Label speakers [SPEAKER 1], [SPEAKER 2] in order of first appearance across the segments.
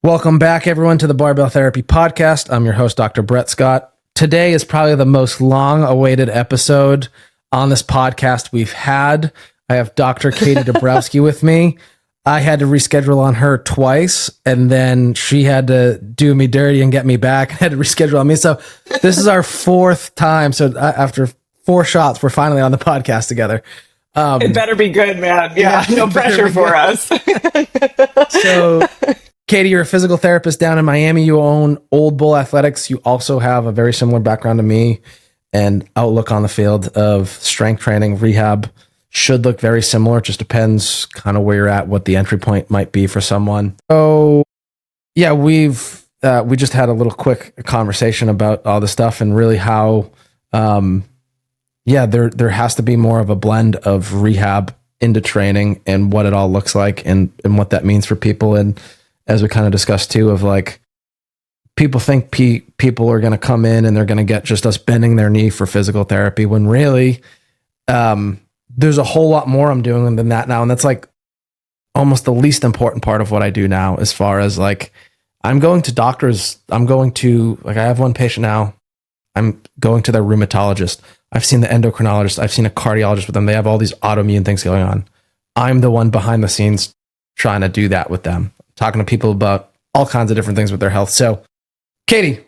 [SPEAKER 1] Welcome back, everyone, to the Barbell Therapy Podcast. I'm your host, Dr. Brett Scott. Today is probably the most long-awaited episode on this podcast we've had. I have Dr. Katie Dabrowski with me. I had to reschedule on her twice, and then she had to do me dirty and get me back. I had to reschedule on me. So this is our fourth time. So after 4 shots, we're finally on the podcast together.
[SPEAKER 2] It better be good, man. Yeah, no pressure for us.
[SPEAKER 1] So, Katie, you're a physical therapist down in Miami. You own Old Bull Athletics. You also have a very similar background to me and outlook on the field of strength training. Rehab should look very similar. It just depends kind of where you're at, what the entry point might be for someone. So, yeah, we just had a little quick conversation about all this stuff and really how, there has to be more of a blend of rehab into training and what it all looks like and what that means for people. And as we kind of discussed too, of like, people think people are going to come in and they're going to get just us bending their knee for physical therapy, when really there's a whole lot more I'm doing than that now. And that's like almost the least important part of what I do now, as far as like, I'm going to doctors. I have one patient now. I'm going to their rheumatologist. I've seen the endocrinologist. I've seen a cardiologist with them. They have all these autoimmune things going on. I'm the one behind the scenes trying to do that with them, talking to people about all kinds of different things with their health. So, Katie,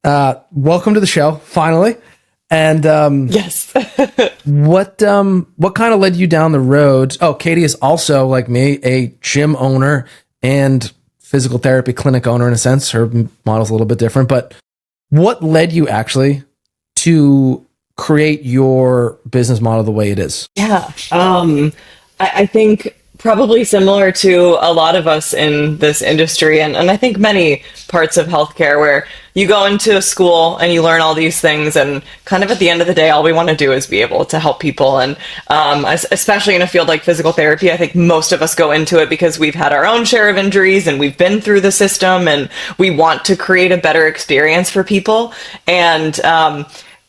[SPEAKER 1] welcome to the show, finally. And
[SPEAKER 2] yes.
[SPEAKER 1] what kind of led you down the road? Oh, Katie is also, like me, a gym owner and physical therapy clinic owner in a sense. Her model's a little bit different, but what led you actually to create your business model the way it is?
[SPEAKER 2] Yeah. I think probably similar to a lot of us in this industry, and I think many parts of healthcare, where you go into school and you learn all these things, and kind of at the end of the day, all we want to do is be able to help people. And especially in a field like physical therapy, I think most of us go into it because we've had our own share of injuries and we've been through the system, and we want to create a better experience for people. And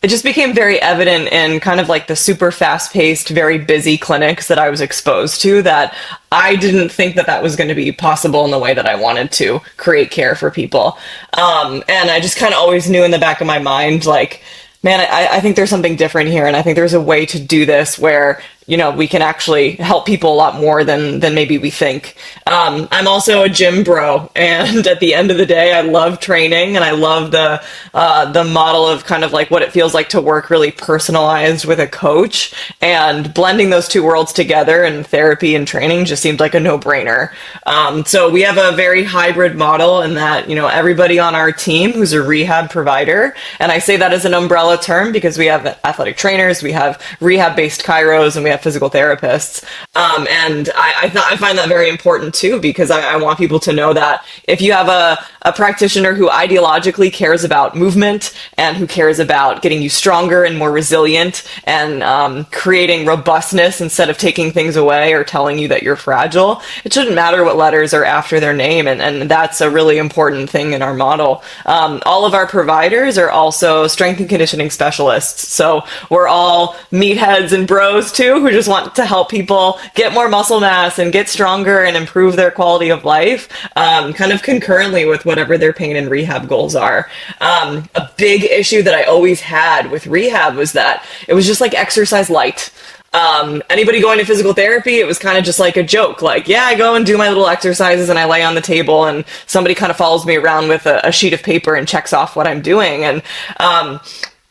[SPEAKER 2] it just became very evident in kind of like the super fast-paced, very busy clinics that I was exposed to, that I didn't think that was going to be possible in the way that I wanted to create care for people. And I just kind of always knew in the back of my mind, like, man, I think there's something different here. And I think there's a way to do this where, we can actually help people a lot more than maybe we think. I'm also a gym bro. And at the end of the day, I love training, and I love the model of kind of like what it feels like to work really personalized with a coach, and blending those two worlds together in therapy and training just seemed like a no-brainer. So we have a very hybrid model in that, everybody on our team who's a rehab provider, and I say that as an umbrella term because we have athletic trainers, we have rehab-based chiros, and we have physical therapists. And I find that very important too, because I want people to know that if you have a practitioner who ideologically cares about movement and who cares about getting you stronger and more resilient and creating robustness instead of taking things away or telling you that you're fragile, it shouldn't matter what letters are after their name. And that's a really important thing in our model. All of our providers are also strength and conditioning specialists. So we're all meatheads and bros too, who just want to help people get more muscle mass and get stronger and improve their quality of life, kind of concurrently with whatever their pain and rehab goals are. A big issue that I always had with rehab was that it was just like exercise light. Anybody going to physical therapy, it was kind of just like a joke. Like, yeah, I go and do my little exercises and I lay on the table and somebody kind of follows me around with a sheet of paper and checks off what I'm doing. And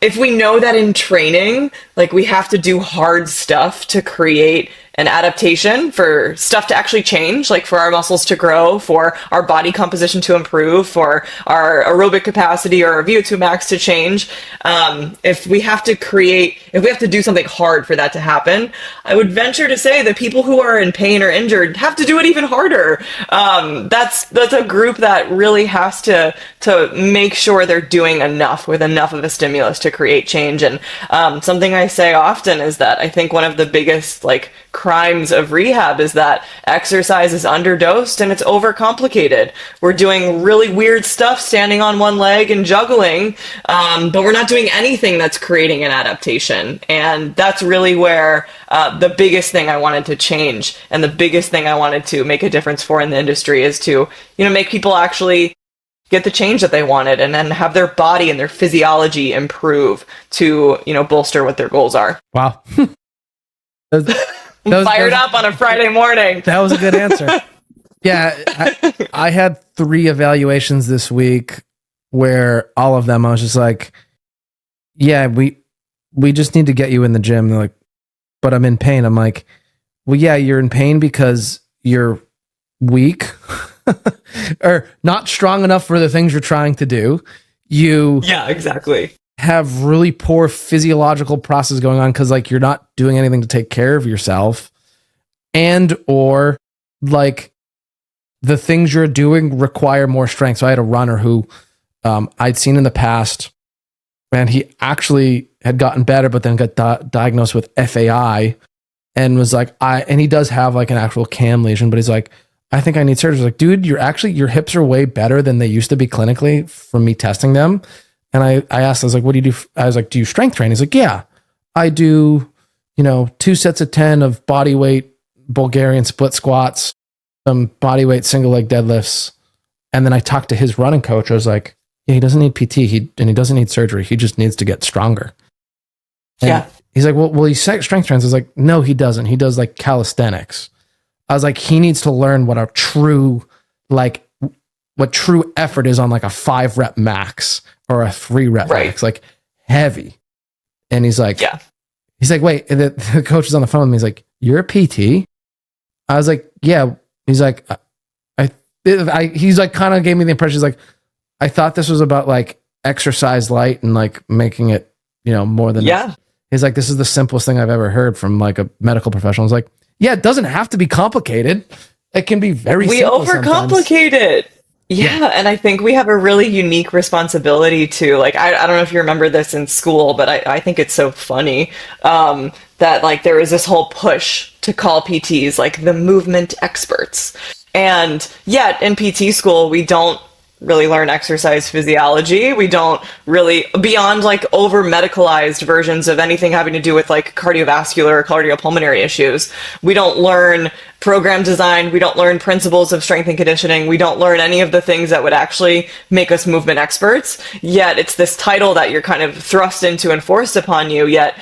[SPEAKER 2] if we know that in training, like, we have to do hard stuff to create an adaptation for stuff to actually change, like for our muscles to grow, for our body composition to improve, for our aerobic capacity or our VO2 max to change. If we have to do something hard for that to happen, I would venture to say that people who are in pain or injured have to do it even harder. That's a group that really has to make sure they're doing enough with enough of a stimulus to create change. And something I say often is that I think one of the biggest, like, crimes of rehab is that exercise is underdosed and it's overcomplicated. We're doing really weird stuff, standing on one leg and juggling, but we're not doing anything that's creating an adaptation. And that's really where the biggest thing I wanted to change, and the biggest thing I wanted to make a difference for in the industry, is to, make people actually get the change that they wanted, and then have their body and their physiology improve to, bolster what their goals are.
[SPEAKER 1] Wow.
[SPEAKER 2] Fired up on a Friday morning.
[SPEAKER 1] That was a good answer. Yeah. I had 3 evaluations this week where all of them I was just like, yeah, we just need to get you in the gym. They're like, but I'm in pain. I'm like, well, yeah, you're in pain because you're weak or not strong enough for the things you're trying to do.
[SPEAKER 2] Yeah, exactly.
[SPEAKER 1] Have really poor physiological process going on because like you're not doing anything to take care of yourself, and or like the things you're doing require more strength. So I had a runner who I'd seen in the past, and he actually had gotten better, but then got diagnosed with FAI, and was like, and he does have like an actual cam lesion, but he's like, I think I need surgery. I was like, dude, your hips are way better than they used to be clinically from me testing them. And I asked, I was like, what do you do? I was like, do you strength train? He's like, yeah, I do, 2 sets of 10 of body weight Bulgarian split squats, some body weight single leg deadlifts. And then I talked to his running coach. I was like, yeah, he doesn't need PT. He doesn't need surgery. He just needs to get stronger. And
[SPEAKER 2] yeah.
[SPEAKER 1] He's like, well, he strength trains. I was like, no, he doesn't. He does like calisthenics. I was like, he needs to learn what what true effort is on like a 5 rep max or a 3 rep max, like heavy. And he's like,
[SPEAKER 2] yeah.
[SPEAKER 1] He's like, wait, and the coach is on the phone with me. He's like, you're a PT? I was like, yeah. He's like, he's like, kind of gave me the impression. He's like, I thought this was about like exercise light and like making it, more than,
[SPEAKER 2] yeah.
[SPEAKER 1] He's like, this is the simplest thing I've ever heard from like a medical professional. I was like, yeah, it doesn't have to be complicated. It can be very simple.
[SPEAKER 2] We overcomplicate it. Yeah, and I think we have a really unique responsibility to, like, I don't know if you remember this in school, but I think it's so funny that, like, there was this whole push to call PTs, like, the movement experts. And yet, in PT school, we don't really learn exercise physiology. We don't really, beyond like over-medicalized versions of anything having to do with like cardiovascular or cardiopulmonary issues. We don't learn program design. We don't learn principles of strength and conditioning. We don't learn any of the things that would actually make us movement experts. Yet it's this title that you're kind of thrust into and forced upon you. Yet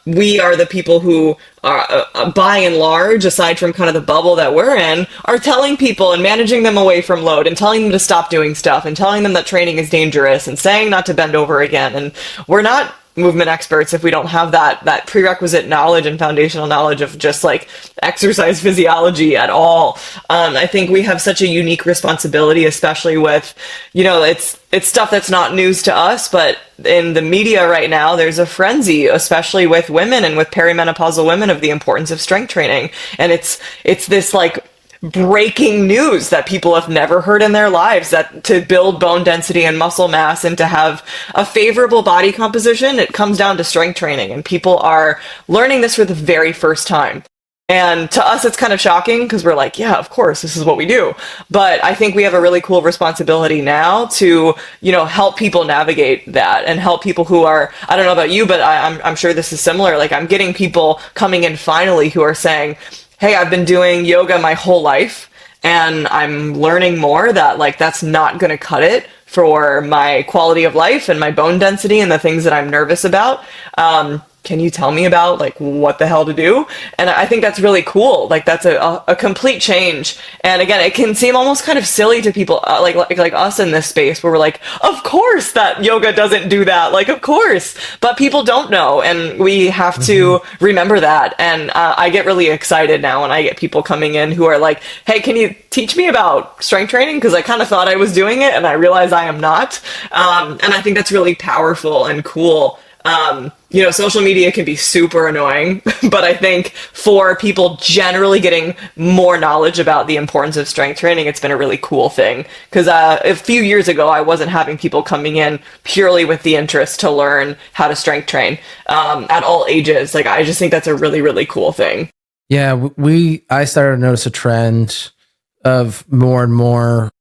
[SPEAKER 2] we are the people who are, by and large, aside from kind of the bubble that we're in, are telling people and managing them away from load and telling them to stop doing stuff and telling them that training is dangerous and saying not to bend over again. And we're not movement experts if we don't have that prerequisite knowledge and foundational knowledge of just like exercise physiology at all. I think we have such a unique responsibility, especially with, it's stuff that's not news to us, but in the media right now, there's a frenzy, especially with women and with perimenopausal women, of the importance of strength training. And it's this like breaking news that people have never heard in their lives, that to build bone density and muscle mass and to have a favorable body composition, it comes down to strength training. And people are learning this for the very first time. And to us, it's kind of shocking because we're like, yeah, of course, this is what we do. But I think we have a really cool responsibility now to, help people navigate that and help people who are, I don't know about you, but I'm sure this is similar. Like, I'm getting people coming in finally who are saying, hey, I've been doing yoga my whole life and I'm learning more that like that's not going to cut it for my quality of life and my bone density and the things that I'm nervous about. Can you tell me about like what the hell to do? And I think that's really cool. Like that's a complete change. And again, it can seem almost kind of silly to people like us in this space where we're like, of course that yoga doesn't do that. Like, of course, but people don't know. And we have to remember that. And I get really excited now when I get people coming in who are like, hey, can you teach me about strength training? Because I kind of thought I was doing it and I realize I am not. And I think that's really powerful and cool. Social media can be super annoying, but I think for people generally getting more knowledge about the importance of strength training, it's been a really cool thing. Because a few years ago, I wasn't having people coming in purely with the interest to learn how to strength train at all ages. Like, I just think that's a really, really cool thing.
[SPEAKER 1] Yeah, I started to notice a trend of more and more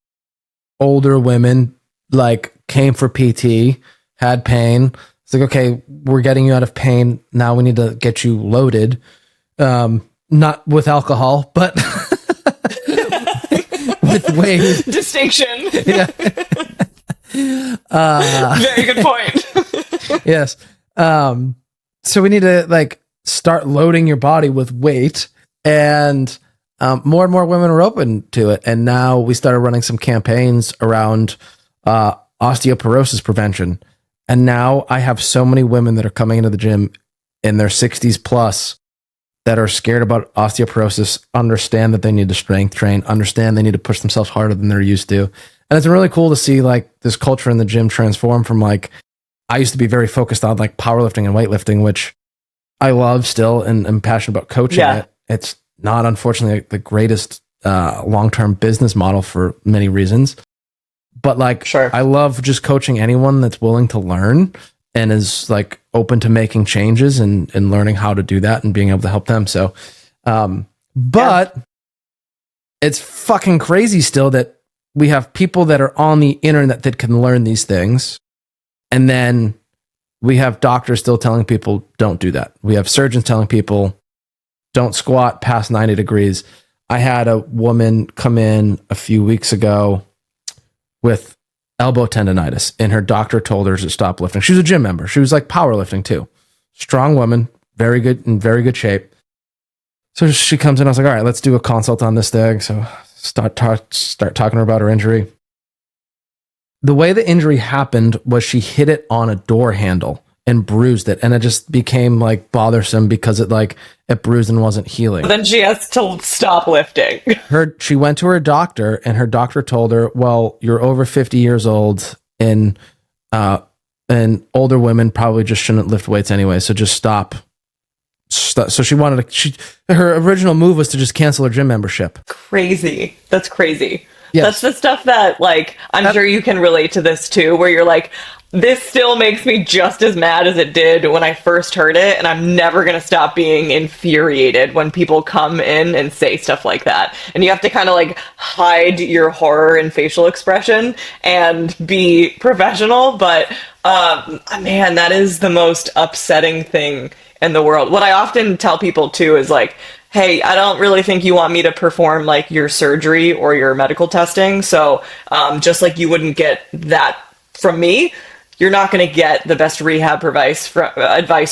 [SPEAKER 1] older women like came for PT, had pain. It's like, okay, we're getting you out of pain. Now we need to get you loaded. Not with alcohol, but with weight.
[SPEAKER 2] Distinction.
[SPEAKER 1] Yeah.
[SPEAKER 2] Very good point.
[SPEAKER 1] Yes. So we need to like start loading your body with weight, and more and more women are open to it. And now we started running some campaigns around osteoporosis prevention. And now I have so many women that are coming into the gym in their 60s plus that are scared about osteoporosis, understand that they need to strength train, understand they need to push themselves harder than they're used to. And it's really cool to see like this culture in the gym transform from like, I used to be very focused on like powerlifting and weightlifting, which I love still and I'm passionate about coaching it. It's not, unfortunately, the greatest long-term business model for many reasons. But like,
[SPEAKER 2] Sure.
[SPEAKER 1] I love just coaching anyone that's willing to learn and is like open to making changes and learning how to do that and being able to help them. So, but it's fucking crazy still that we have people that are on the internet that can learn these things. And then we have doctors still telling people, don't do that. We have surgeons telling people, don't squat past 90 degrees. I had a woman come in a few weeks ago with elbow tendonitis, and her doctor told her to stop lifting. She was a gym member. She was like powerlifting too. Strong woman, very good, in very good shape. So she comes in. I was like, all right, let's do a consult on this thing. So start talking to her about her injury. The way the injury happened was she hit it on a door handle and bruised it, and it just became like bothersome because it bruised and wasn't healing.
[SPEAKER 2] Then she has to stop lifting.
[SPEAKER 1] She went to her doctor, and her doctor told her, well, you're over 50 years old, and older women probably just shouldn't lift weights anyway, so just stop. So she wanted to, her original move was to just cancel her gym membership.
[SPEAKER 2] Crazy. That's crazy.
[SPEAKER 1] Yes.
[SPEAKER 2] That's the stuff that, like, I'm sure you can relate to this too, where you're like, this still makes me just as mad as it did when I first heard it, and I'm never going to stop being infuriated when people come in and say stuff like that. And you have to kind of like hide your horror and facial expression and be professional, but man, that is the most upsetting thing in the world. What I often tell people too is like, hey, I don't really think you want me to perform like your surgery or your medical testing. So just like you wouldn't get that from me, you're not going to get the best rehab advice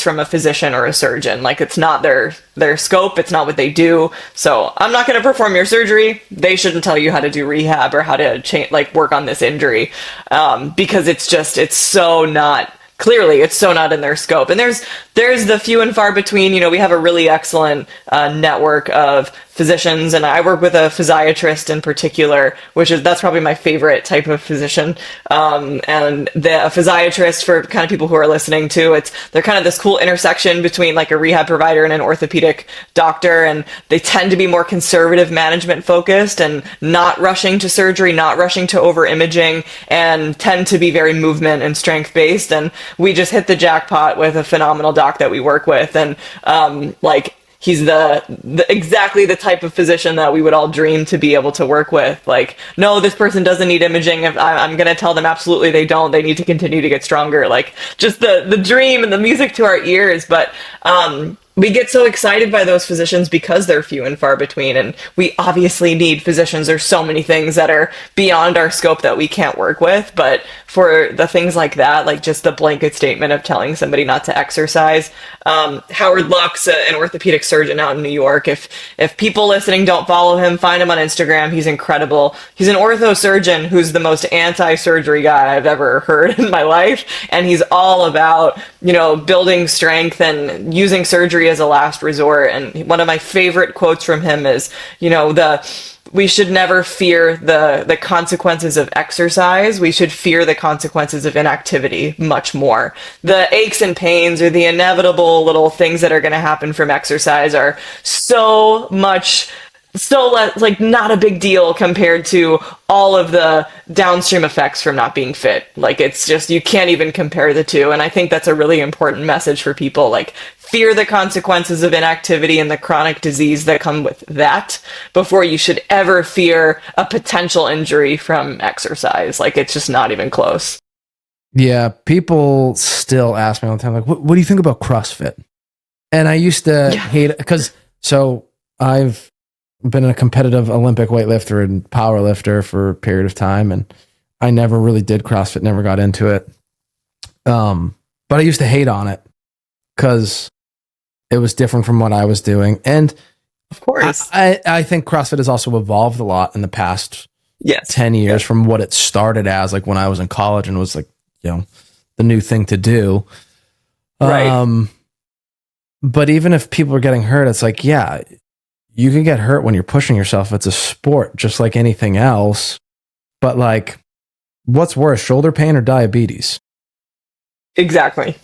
[SPEAKER 2] from a physician or a surgeon. Like, it's not their scope. It's not what they do. So I'm not going to perform your surgery. They shouldn't tell you how to do rehab or how to work on this injury, because it's so not. Clearly, it's so not in their scope. And there's the few and far between. You know, we have a really excellent network of physicians, and I work with a physiatrist in particular, that's probably my favorite type of physician. And a physiatrist, for kind of people who are listening to, they're kind of this cool intersection between like a rehab provider and an orthopedic doctor, and they tend to be more conservative management focused and not rushing to surgery, not rushing to over imaging, and tend to be very movement and strength based. And we just hit the jackpot with a phenomenal doc that we work with, and he's the exactly the type of physician that we would all dream to be able to work with. Like, no, this person doesn't need imaging. I'm going to tell them absolutely they don't. They need to continue to get stronger. Like, just the dream and the music to our ears. But we get so excited by those physicians because they're few and far between, and we obviously need physicians. There's so many things that are beyond our scope that we can't work with, but for the things like that, like just the blanket statement of telling somebody not to exercise. Howard Luck's an orthopedic surgeon out in New York. If people listening don't follow him, find him on Instagram. He's incredible. He's an ortho surgeon who's the most anti-surgery guy I've ever heard in my life, and he's all about, building strength and using surgery as a last resort. And one of my favorite quotes from him is, we should never fear the consequences of exercise. We should fear the consequences of inactivity much more. The aches and pains or the inevitable little things that are going to happen from exercise are so much still like not a big deal compared to all of the downstream effects from not being fit. Like it's just, you can't even compare the two. And I think that's a really important message for people. Like, fear the consequences of inactivity and the chronic disease that come with that before you should ever fear a potential injury from exercise. Like, it's just not even close.
[SPEAKER 1] Yeah, people still ask me all the time, like, what do you think about CrossFit? And I used to hate it because, so I've been a competitive Olympic weightlifter and power lifter for a period of time, and I never really did CrossFit, never got into it. But I used to hate on it because it was different from what I was doing. And
[SPEAKER 2] of course,
[SPEAKER 1] I think CrossFit has also evolved a lot in the past 10 years from what it started as, like when I was in college and was like, you know, the new thing to do.
[SPEAKER 2] Right.
[SPEAKER 1] But even if people are getting hurt, it's like, yeah, you can get hurt when you're pushing yourself. It's a sport, just like anything else. But like, what's worse, shoulder pain or diabetes?
[SPEAKER 2] Exactly.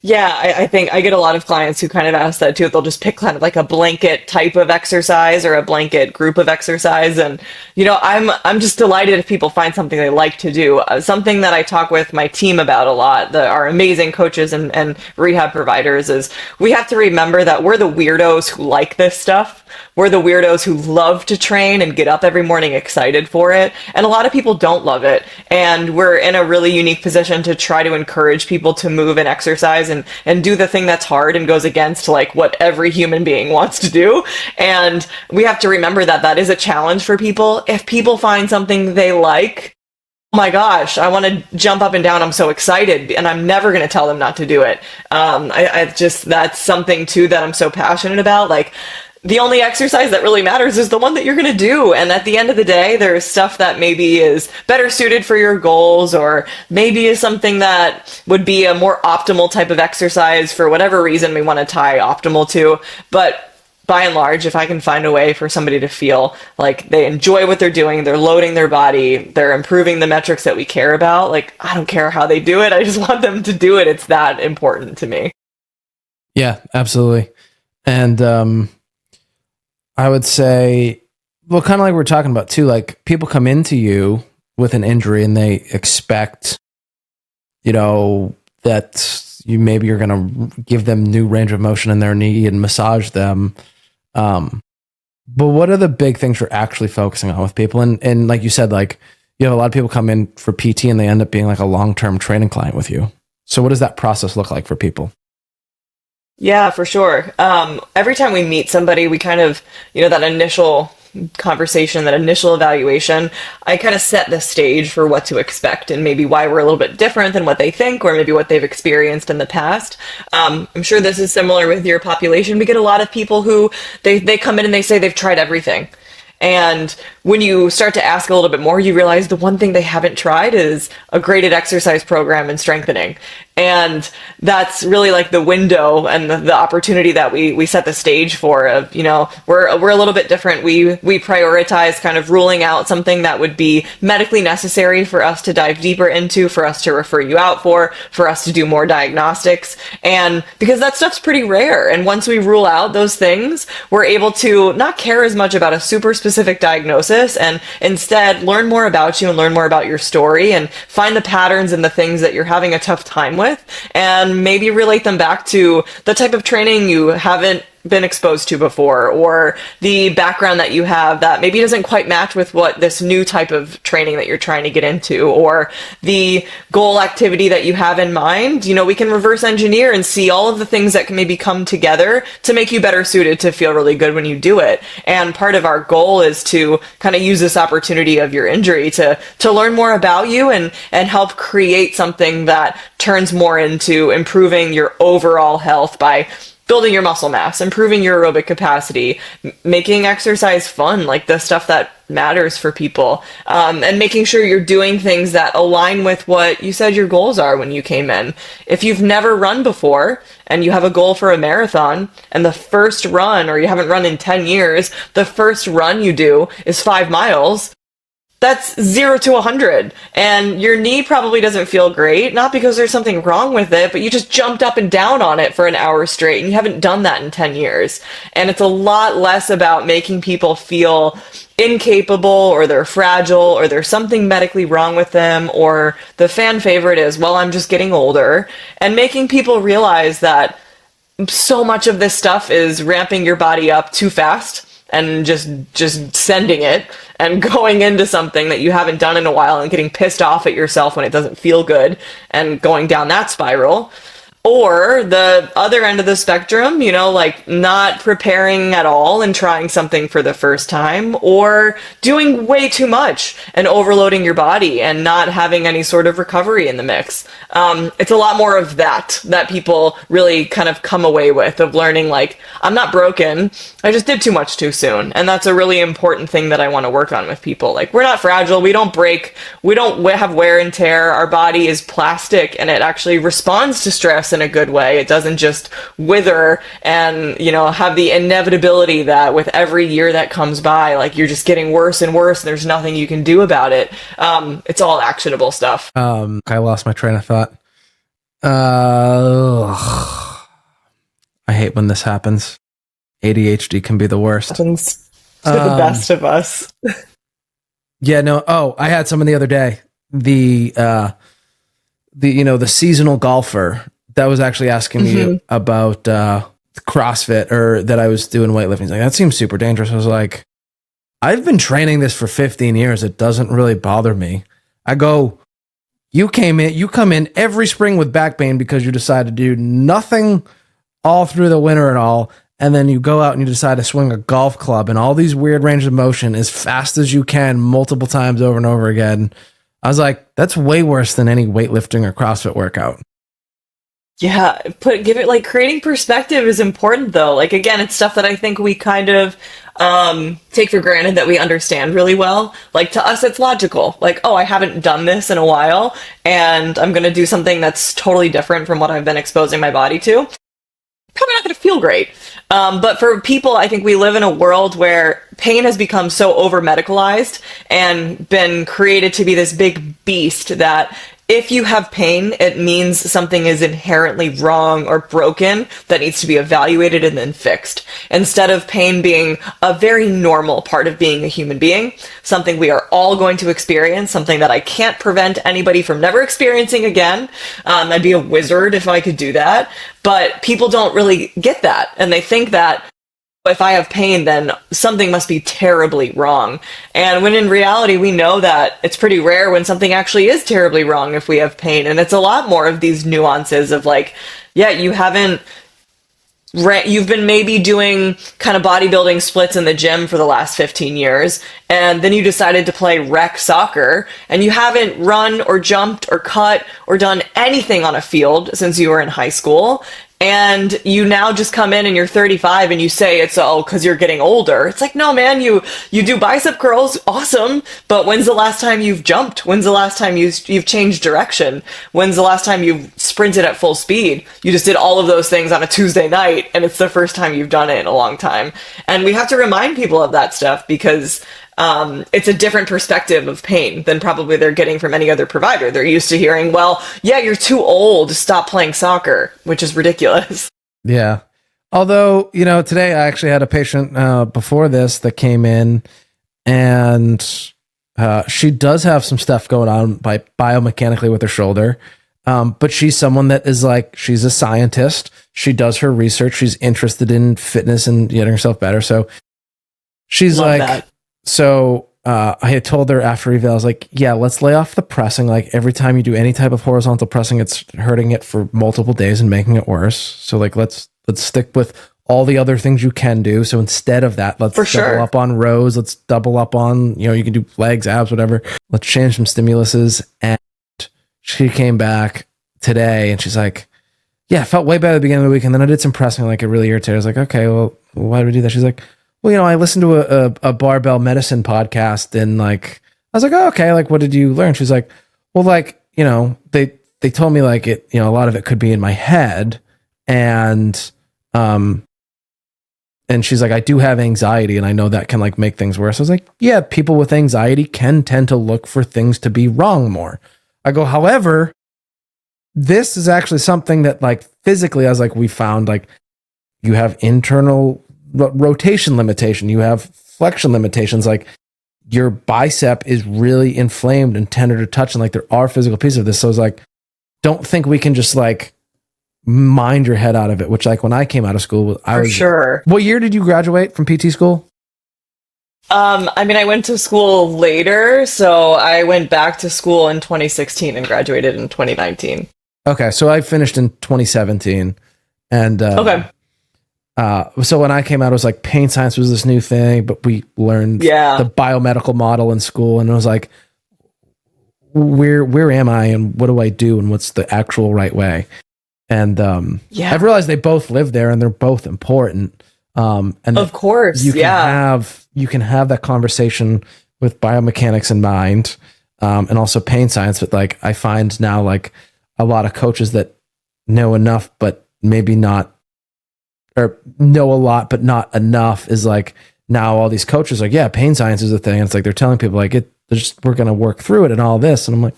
[SPEAKER 2] Yeah, I think I get a lot of clients who kind of ask that too. They'll just pick kind of like a blanket type of exercise or a blanket group of exercise. And, you know, I'm just delighted if people find something they like to do. Something that I talk with my team about a lot, our amazing coaches and rehab providers, is we have to remember that we're the weirdos who like this stuff. We're the weirdos who love to train and get up every morning excited for it. And a lot of people don't love it. And we're in a really unique position to try to encourage people to move and exercise and do the thing that's hard and goes against like what every human being wants to do. And we have to remember that that is a challenge for people. If people find something they like, oh my gosh, I want to jump up and down. I'm so excited. And I'm never going to tell them not to do it. I just, that's something too that I'm so passionate about. Like, the only exercise that really matters is the one that you're going to do. And at the end of the day, there's stuff that maybe is better suited for your goals, or maybe is something that would be a more optimal type of exercise for whatever reason we want to tie optimal to. But by and large, if I can find a way for somebody to feel like they enjoy what they're doing, they're loading their body, they're improving the metrics that we care about, like, I don't care how they do it. I just want them to do it. It's that important to me.
[SPEAKER 1] Yeah, absolutely. And, I would say, well, kind of like we're talking about too, like people come into you with an injury and they expect, you know, that you maybe you're going to give them new range of motion in their knee and massage them. But what are the big things you're actually focusing on with people? And like you said, like you have a lot of people come in for PT and they end up being like a long-term training client with you. So what does that process look like for people?
[SPEAKER 2] Yeah, for sure. Every time we meet somebody, we kind of, you know, that initial conversation, that initial evaluation, I kind of set the stage for what to expect and maybe why we're a little bit different than what they think or maybe what they've experienced in the past. I'm sure this is similar with your population. We get a lot of people who they come in and they say they've tried everything. And when you start to ask a little bit more, you realize the one thing they haven't tried is a graded exercise program and strengthening. And that's really like the window and the opportunity that we set the stage for. Of, you know, we're a little bit different. We prioritize kind of ruling out something that would be medically necessary for us to dive deeper into, for us to refer you out for us to do more diagnostics. And because that stuff's pretty rare. And once we rule out those things, we're able to not care as much about a super specific diagnosis and instead learn more about you and learn more about your story and find the patterns and the things that you're having a tough time with, and maybe relate them back to the type of training you haven't been exposed to before, or the background that you have that maybe doesn't quite match with what this new type of training that you're trying to get into, or the goal activity that you have in mind. You know, we can reverse engineer and see all of the things that can maybe come together to make you better suited to feel really good when you do it. And part of our goal is to kind of use this opportunity of your injury to learn more about you and help create something that turns more into improving your overall health by building your muscle mass, improving your aerobic capacity, making exercise fun, like the stuff that matters for people, and making sure you're doing things that align with what you said your goals are when you came in. If you've never run before and you have a goal for a marathon, and the first run, or you haven't run in 10 years, the first run you do is 5 miles, that's 0 to 100. And your knee probably doesn't feel great, not because there's something wrong with it, but you just jumped up and down on it for an hour straight and you haven't done that in 10 years. And it's a lot less about making people feel incapable or they're fragile or there's something medically wrong with them, or the fan favorite is, well, I'm just getting older, and making people realize that so much of this stuff is ramping your body up too fast and just sending it and going into something that you haven't done in a while and getting pissed off at yourself when it doesn't feel good and going down that spiral. Or the other end of the spectrum, you know, like not preparing at all and trying something for the first time, or doing way too much and overloading your body and not having any sort of recovery in the mix. It's a lot more of that people really kind of come away with, of learning like, I'm not broken, I just did too much too soon. And that's a really important thing that I want to work on with people. Like, we're not fragile, we don't break, we don't have wear and tear, our body is plastic and it actually responds to stress in a good way. It doesn't just wither and, you know, have the inevitability that with every year that comes by, like, you're just getting worse and worse and there's nothing you can do about it. It's all actionable stuff.
[SPEAKER 1] I lost my train of thought. I hate when this happens. ADHD can be the worst.
[SPEAKER 2] Happens to the best of us.
[SPEAKER 1] Yeah, no. Oh, I had someone the other day. The seasonal golfer that was actually asking me about CrossFit, or that I was doing weightlifting. He's like, that seems super dangerous. I was like, I've been training this for 15 years. It doesn't really bother me. I go, you come in every spring with back pain because you decide to do nothing all through the winter and all. And then you go out and you decide to swing a golf club in all these weird ranges of motion as fast as you can, multiple times over and over again. I was like, that's way worse than any weightlifting or CrossFit workout.
[SPEAKER 2] Yeah, give it, like, creating perspective is important though. Like, again, it's stuff that I think we kind of take for granted that we understand really well. Like, to us, it's logical. Like, oh, I haven't done this in a while and I'm going to do something that's totally different from what I've been exposing my body to. Probably not going to feel great. But for people, I think we live in a world where pain has become so over-medicalized and been created to be this big beast that if you have pain, it means something is inherently wrong or broken that needs to be evaluated and then fixed. Instead of pain being a very normal part of being a human being, something we are all going to experience, something that I can't prevent anybody from never experiencing again. I'd be a wizard if I could do that. But people don't really get that. And they think that if I have pain, then something must be terribly wrong. And when in reality, we know that it's pretty rare when something actually is terribly wrong if we have pain. And it's a lot more of these nuances of like, yeah, you've been maybe doing kind of bodybuilding splits in the gym for the last 15 years, and then you decided to play rec soccer, and you haven't run or jumped or cut or done anything on a field since you were in high school. And you now just come in and you're 35 and you say it's because you're getting older. It's like, no, man, you do bicep curls, awesome. But when's the last time you've jumped? When's the last time you've changed direction? When's the last time you've sprinted at full speed? You just did all of those things on a Tuesday night, and it's the first time you've done it in a long time. And we have to remind people of that stuff because it's a different perspective of pain than probably they're getting from any other provider. They're used to hearing, well, yeah, you're too old to stop playing soccer, which is ridiculous.
[SPEAKER 1] Yeah. Although, today I actually had a patient before this that came in, and she does have some stuff going on biomechanically with her shoulder. But she's someone that is like, she's a scientist. She does her research. She's interested in fitness and getting herself better. So she's
[SPEAKER 2] Love
[SPEAKER 1] like,
[SPEAKER 2] that.
[SPEAKER 1] So I had told her after eval, I was like, yeah, let's lay off the pressing. Like, every time you do any type of horizontal pressing, it's hurting it for multiple days and making it worse. So like, let's stick with all the other things you can do. So instead of that, let's double up on rows. Let's double up on, you can do legs, abs, whatever. Let's change some stimuluses. And she came back today and she's like, yeah, it felt way better at the beginning of the week. And then I did some pressing, like it really irritated. I was like, okay, well, why did we do that? She's like, well, I listened to a barbell medicine podcast, and like, I was like, oh, okay. Like, what did you learn? She's like, well, like, they told me like it, a lot of it could be in my head. And and she's like, I do have anxiety, and I know that can like make things worse. I was like, yeah, people with anxiety can tend to look for things to be wrong more. I go, however, this is actually something that like physically, I was like, we found like you have internal rotation limitation, you have flexion limitations, like your bicep is really inflamed and tender to touch, and like there are physical pieces of this. So I was like, don't think we can just like mind your head out of it, which like when I came out of school, I was
[SPEAKER 2] sure.
[SPEAKER 1] What year did you graduate from PT school?
[SPEAKER 2] I mean, I went to school later, so I went back to school in 2016 and graduated in 2019.
[SPEAKER 1] Okay, so I finished in 2017, and
[SPEAKER 2] Okay.
[SPEAKER 1] So when I came out, it was like pain science was this new thing, but we learned the biomedical model in school, and it was like, where am I, and what do I do, and what's the actual right way? And I've realized they both live there, and they're both important. And
[SPEAKER 2] of course,
[SPEAKER 1] you can have that conversation with biomechanics in mind, and also pain science. But like I find now, like a lot of coaches that know enough, but maybe not, or know a lot, but not enough, is like now all these coaches are like, yeah, pain science is a thing. And it's like they're telling people like we're going to work through it and all this. And I'm like,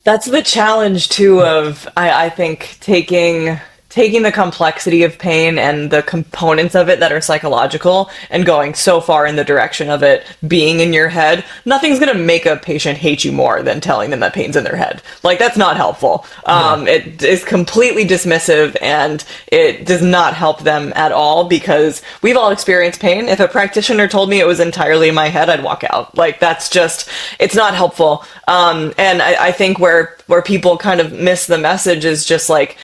[SPEAKER 2] that's the challenge too of I think taking the complexity of pain and the components of it that are psychological and going so far in the direction of it being in your head. Nothing's going to make a patient hate you more than telling them that pain's in their head. Like, that's not helpful. It is completely dismissive, and it does not help them at all, because we've all experienced pain. If a practitioner told me it was entirely in my head, I'd walk out. Like, that's just, it's not helpful. And I think where people kind of miss the message is just like,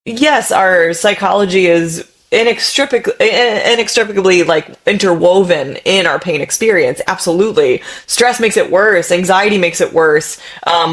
[SPEAKER 2] yes, our psychology is inextricably like interwoven in our pain experience. Absolutely. Stress makes it worse. Anxiety makes it worse.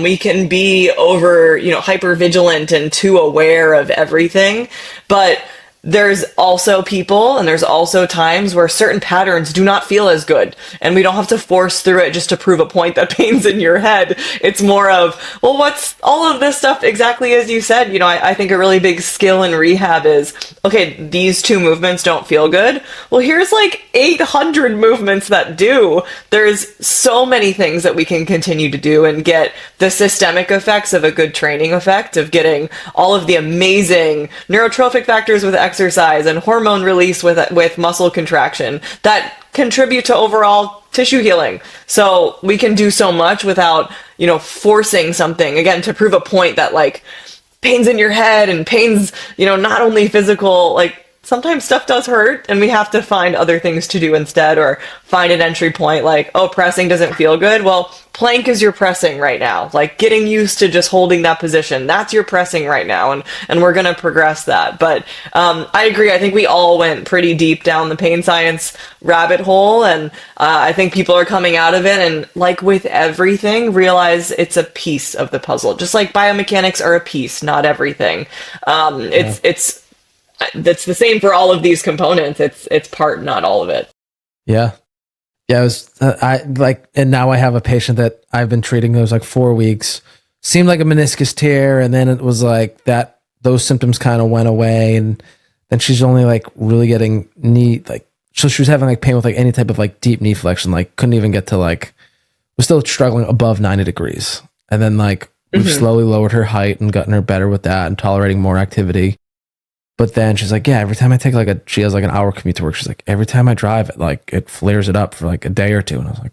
[SPEAKER 2] We can be hyper vigilant and too aware of everything, but there's also people and there's also times where certain patterns do not feel as good, and we don't have to force through it just to prove a point that pain's in your head. It's more of, well, what's all of this stuff exactly as you said? I think a really big skill in rehab is, okay, these two movements don't feel good. Well, here's like 800 movements that do. There's so many things that we can continue to do and get the systemic effects of a good training effect, of getting all of the amazing neurotrophic factors with exercise and hormone release with muscle contraction that contribute to overall tissue healing. So we can do so much without, forcing something, again, to prove a point that like pain's in your head and pain's, not only physical, like sometimes stuff does hurt and we have to find other things to do instead, or find an entry point like, oh, pressing doesn't feel good. Well, plank is your pressing right now. Like getting used to just holding that position, that's your pressing right now. And we're going to progress that. But I agree. I think we all went pretty deep down the pain science rabbit hole. And I think people are coming out of it. And like with everything, realize it's a piece of the puzzle. Just like biomechanics are a piece, not everything. That's the same for all of these components. It's part, not all of it.
[SPEAKER 1] Yeah. Yeah. It was, and now I have a patient that I've been treating. It was like 4 weeks, seemed like a meniscus tear. And then it was like those symptoms kind of went away. And then she's only like really getting so she was having like pain with like any type of like deep knee flexion, like couldn't even get to was still struggling above 90 degrees. And then we've slowly lowered her height and gotten her better with that and tolerating more activity. But then she's like, yeah, every time I take she has like an hour commute to work. She's like, every time I drive it, it flares it up for like a day or two. And I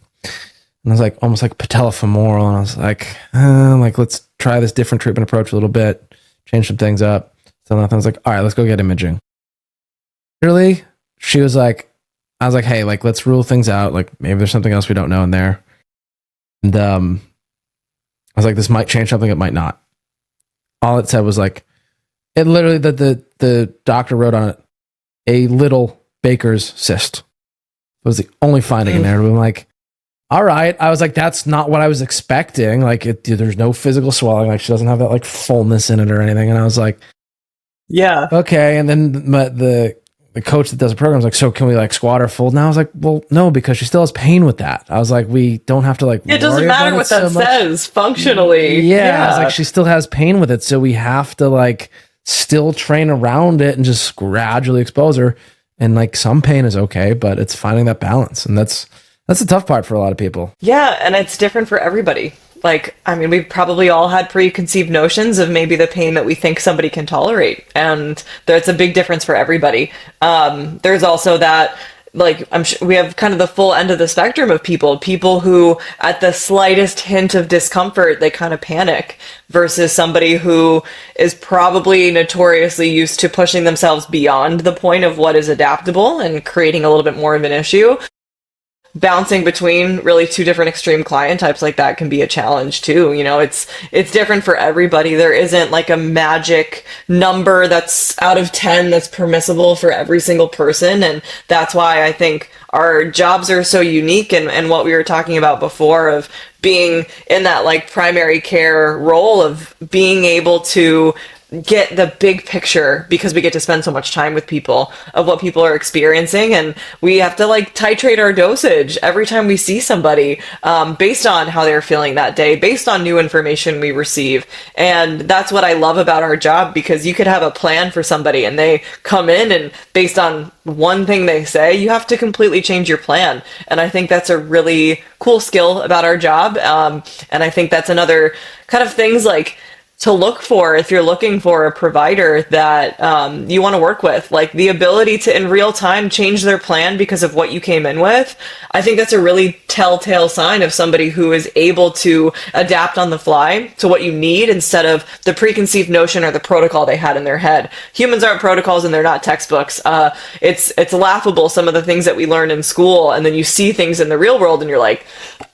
[SPEAKER 1] was like, almost like patellofemoral. And I was like, let's try this different treatment approach a little bit, change some things up. So then I was like, all right, let's go get imaging. Literally, she was like, I was like, hey, let's rule things out. Like maybe there's something else we don't know in there. And I was like, this might change something, it might not. All it said was it literally, the doctor wrote on it, a little Baker's cyst. It was the only finding in there. I'm like, all right. I was like, that's not what I was expecting. There's no physical swelling. She doesn't have that fullness in it or anything. And I was like,
[SPEAKER 2] yeah, okay.
[SPEAKER 1] And then the coach that does the program was like, so can we squat or fold? And I was like, well, no, because she still has pain with that. I was like, we don't have to
[SPEAKER 2] it doesn't matter what that says functionally.
[SPEAKER 1] Yeah. I was like, she still has pain with it. So we have to still train around it and just gradually expose her. And like some pain is okay, but it's finding that balance. And that's the tough part for a lot of people.
[SPEAKER 2] Yeah, and it's different for everybody. Like, I mean, we've probably all had preconceived notions of maybe the pain that we think somebody can tolerate, and there's a big difference for everybody. There's also that, like, I'm sure we have kind of the full end of the spectrum of people who, at the slightest hint of discomfort, they kind of panic, versus somebody who is probably notoriously used to pushing themselves beyond the point of what is adaptable and creating a little bit more of an issue. Bouncing between really two different extreme client types like that can be a challenge too. You know, it's different for everybody. There isn't like a magic number that's out of 10 that's permissible for every single person. And that's why I think our jobs are so unique, and what we were talking about before of being in that like primary care role of being able to get the big picture, because we get to spend so much time with people, of what people are experiencing, and we have to like titrate our dosage every time we see somebody, based on how they're feeling that day, based on new information we receive. And that's what I love about our job, because you could have a plan for somebody and they come in, and based on one thing they say, you have to completely change your plan. And I think that's a really cool skill about our job, and I think that's another kind of things like to look for if you're looking for a provider that you want to work with, like the ability to in real time change their plan because of what you came in with. I think that's a really telltale sign of somebody who is able to adapt on the fly to what you need, instead of the preconceived notion or the protocol they had in their head. Humans aren't protocols and they're not textbooks. It's laughable, some of the things that we learn in school, and then you see things in the real world and you're like,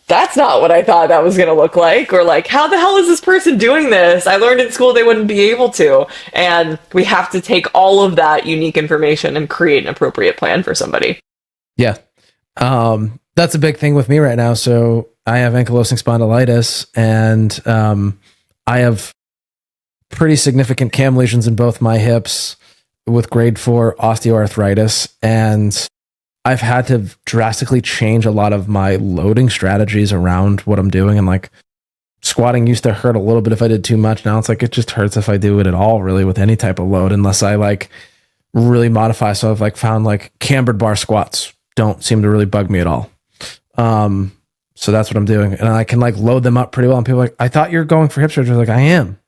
[SPEAKER 2] that's not what I thought that was going to look like. Or like, how the hell is this person doing this? I learned in school they wouldn't be able to. And we have to take all of that unique information and create an appropriate plan for somebody.
[SPEAKER 1] Yeah. That's a big thing with me right now. So I have ankylosing spondylitis, and I have pretty significant cam lesions in both my hips with grade 4 osteoarthritis. And I've had to drastically change a lot of my loading strategies around what I'm doing. And like squatting used to hurt a little bit if I did too much. Now it's like, it just hurts if I do it at all, really, with any type of load, unless I like really modify. So I've like found like cambered bar squats don't seem to really bug me at all. So that's what I'm doing. And I can like load them up pretty well. And people are like, I thought you were going for hip surgery. I was like, I am.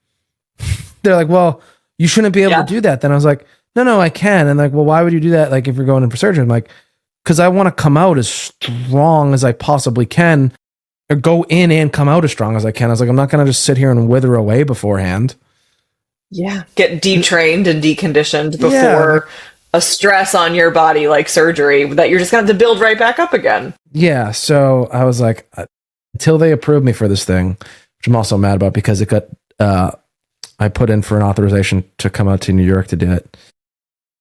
[SPEAKER 1] They're like, well, you shouldn't be able to do that. Then I was like, no, I can. And like, well, why would you do that? Like if you're going in for surgery? I'm like, because I want to come out as strong as I possibly can, or go in and come out as strong as I can. I was like, I'm not going to just sit here and wither away beforehand.
[SPEAKER 2] Yeah. Get detrained and deconditioned before a stress on your body like surgery that you're just going to have to build right back up again.
[SPEAKER 1] Yeah. So I was like, until they approve me for this thing, which I'm also mad about, because it got, I put in for an authorization to come out to New York to do it.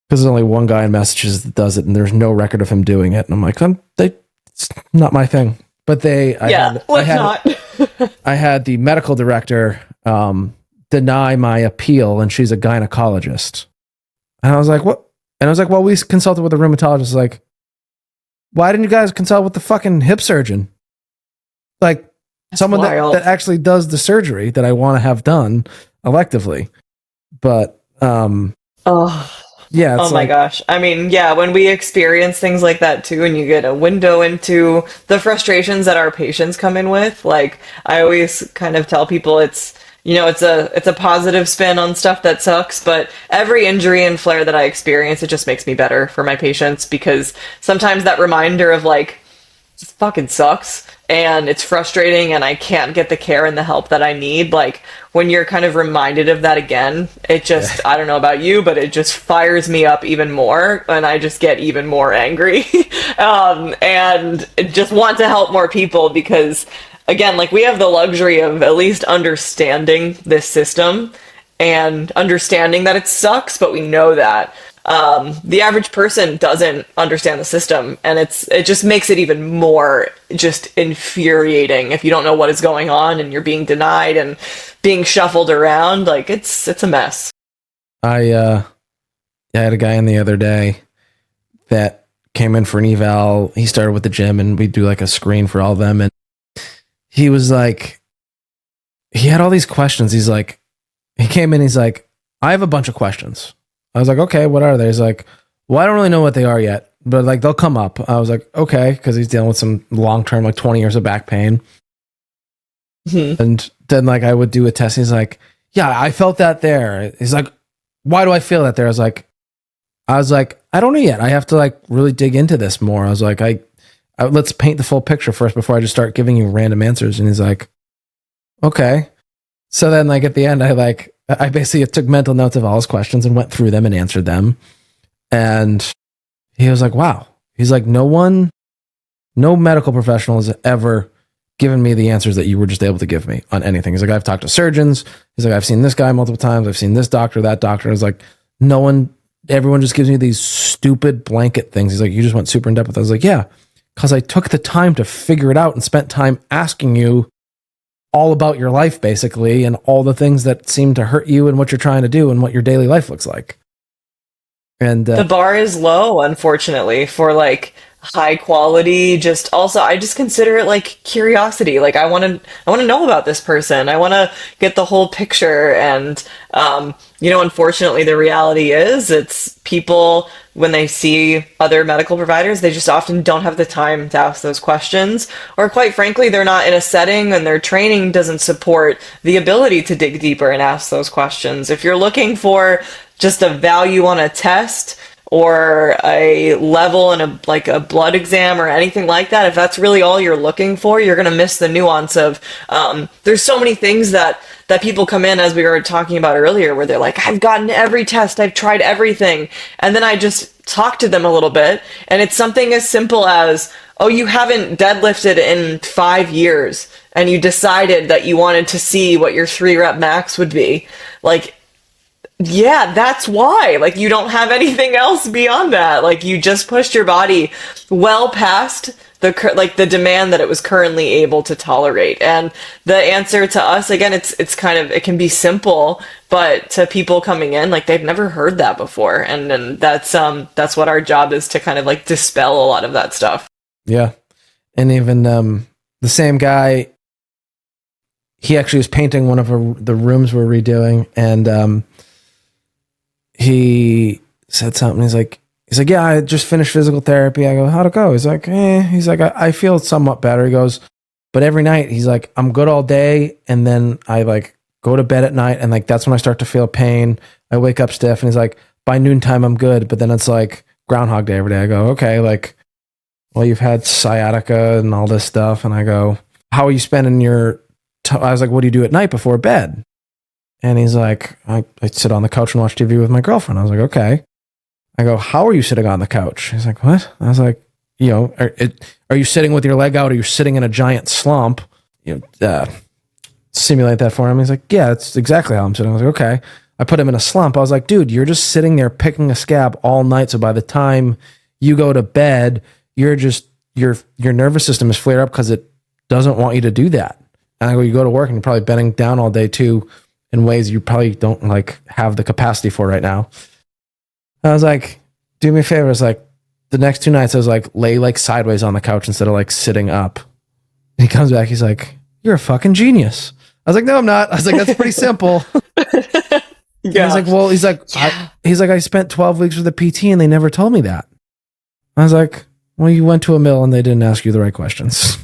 [SPEAKER 1] Because there's only one guy in Massachusetts that does it, and there's no record of him doing it. And I'm like, it's not my thing. But I had the medical director deny my appeal, and she's a gynecologist. And I was like, what? And I was like, well, we consulted with a rheumatologist. Like, why didn't you guys consult with the fucking hip surgeon? Like, that's someone that actually does the surgery that I want to have done electively. But, yeah.
[SPEAKER 2] Oh my gosh. I mean, yeah, when we experience things like that too, and you get a window into the frustrations that our patients come in with, like I always kind of tell people it's a positive spin on stuff that sucks, but every injury and flare that I experience, it just makes me better for my patients, because sometimes that reminder of like, it fucking sucks and it's frustrating and I can't get the care and the help that I need. Like when you're kind of reminded of that again, it just, I don't know about you, but it just fires me up even more, and I just get even more angry and just want to help more people, because again, like we have the luxury of at least understanding this system and understanding that it sucks, but we know that. The average person doesn't understand the system, and it just makes it even more just infuriating if you don't know what is going on and you're being denied and being shuffled around. Like it's a mess.
[SPEAKER 1] I had a guy in the other day that came in for an eval. He started with the gym, and we do like a screen for all of them, and he was like, he had all these questions. He's like, he came in, he's like, I have a bunch of questions. I was like, okay, what are they? He's like, well, I don't really know what they are yet, but like they'll come up. I was like, okay, because he's dealing with some long-term, like 20 years of back pain. And then like I would do a test. And he's like, yeah, I felt that there. He's like, why do I feel that there? I was like, I don't know yet. I have to like really dig into this more. I was like, let's paint the full picture first before I just start giving you random answers. And he's like, okay. So then like at the end, I basically took mental notes of all his questions and went through them and answered them. And he was like, wow. He's like, no medical professional has ever given me the answers that you were just able to give me on anything. He's like, I've talked to surgeons. He's like, I've seen this guy multiple times. I've seen this doctor, that doctor. He's like, everyone just gives me these stupid blanket things. He's like, you just went super in depth with it. I was like, yeah, because I took the time to figure it out and spent time asking you all about your life, basically, and all the things that seem to hurt you and what you're trying to do and what your daily life looks like. And
[SPEAKER 2] the bar is low, unfortunately, for like high quality. Just also, I just consider it like curiosity. Like I want to know about this person. I want to get the whole picture. And unfortunately, the reality is, it's people when they see other medical providers, they just often don't have the time to ask those questions, or quite frankly, they're not in a setting and their training doesn't support the ability to dig deeper and ask those questions. If you're looking for just a value on a test or a level in a blood exam or anything like that, if that's really all you're looking for, you're going to miss the nuance of there's so many things that people come in, as we were talking about earlier, where they're like, I've gotten every test, I've tried everything, and then I just talk to them a little bit, and it's something as simple as, oh, you haven't deadlifted in 5 years and you decided that you wanted to see what your 3-rep max would be. Like, yeah, that's why. Like, you don't have anything else beyond that. Like, you just pushed your body well past the demand that it was currently able to tolerate. And the answer to us, again, it's kind of, it can be simple, but to people coming in, like, they've never heard that before. And that's what our job is, to kind of like dispel a lot of that stuff.
[SPEAKER 1] Yeah. And even the same guy, he actually was painting one of the rooms we're redoing, and he said something. He's like, yeah, I just finished physical therapy. I go, how'd it go? He's like, He's like, I feel somewhat better. He goes, but every night, he's like, I'm good all day, and then I like go to bed at night, and like that's when I start to feel pain. I wake up stiff, and he's like, by noontime I'm good, but then it's like Groundhog Day every day. I go, okay, like, well, you've had sciatica and all this stuff, and I go, how are you spending your? I was like, what do you do at night before bed? And he's like, I sit on the couch and watch TV with my girlfriend. I was like, okay. I go, how are you sitting on the couch? He's like, what? I was like, are you sitting with your leg out, or you're sitting in a giant slump? Simulate that for him. He's like, yeah, that's exactly how I'm sitting. I was like, okay. I put him in a slump. I was like, dude, you're just sitting there picking a scab all night. So by the time you go to bed, you're just, your nervous system is flared up because it doesn't want you to do that. And I go, you go to work and you're probably bending down all day too, in ways you probably don't like have the capacity for right now. I was like, do me a favor. It's like the next 2 nights I was like, lay like sideways on the couch instead of like sitting up. And he comes back. He's like, you're a fucking genius. I was like, no, I'm not. I was like, that's pretty simple. Yeah. He's like, well, he's like, I spent 12 weeks with a PT and they never told me that. I was like, well, you went to a mill and they didn't ask you the right questions.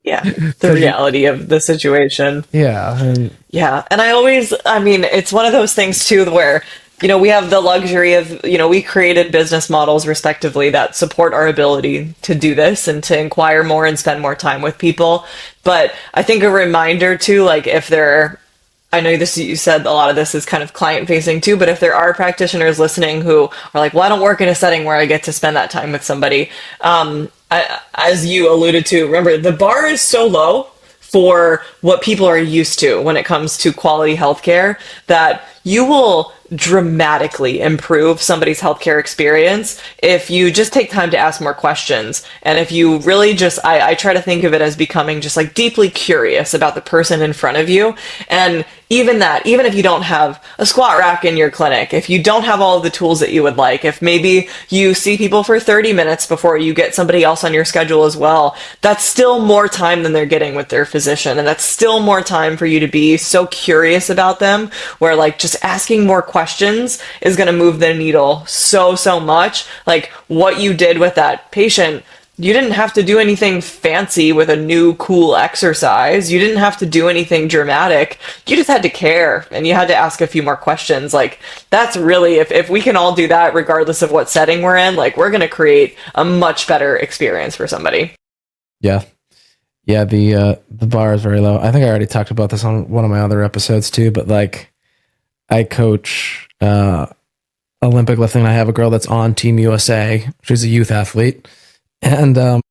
[SPEAKER 2] Yeah, the reality of the situation.
[SPEAKER 1] Yeah.
[SPEAKER 2] And it's one of those things too where, we have the luxury of, we created business models respectively that support our ability to do this and to inquire more and spend more time with people. But I think a reminder too, like I know you said a lot of this is kind of client facing too, but if there are practitioners listening who are like, well, I don't work in a setting where I get to spend that time with somebody. As you alluded to, remember, the bar is so low for what people are used to when it comes to quality healthcare that you will dramatically improve somebody's healthcare experience if you just take time to ask more questions. And if you really just, I try to think of it as becoming just like deeply curious about the person in front of you. And even that, even if you don't have a squat rack in your clinic, if you don't have all of the tools that you would like, if maybe you see people for 30 minutes before you get somebody else on your schedule as well, that's still more time than they're getting with their physician. And that's still more time for you to be so curious about them, where like just asking more questions is going to move the needle so, so much. Like what you did with that patient, you didn't have to do anything fancy with a new cool exercise. You didn't have to do anything dramatic. You just had to care, and you had to ask a few more questions. Like that's really, if we can all do that regardless of what setting we're in, like we're going to create a much better experience for somebody.
[SPEAKER 1] Yeah. Yeah, the bar is very low. I think I already talked about this on one of my other episodes too, but like I coach Olympic lifting. I have a girl that's on Team USA. She's a youth athlete. And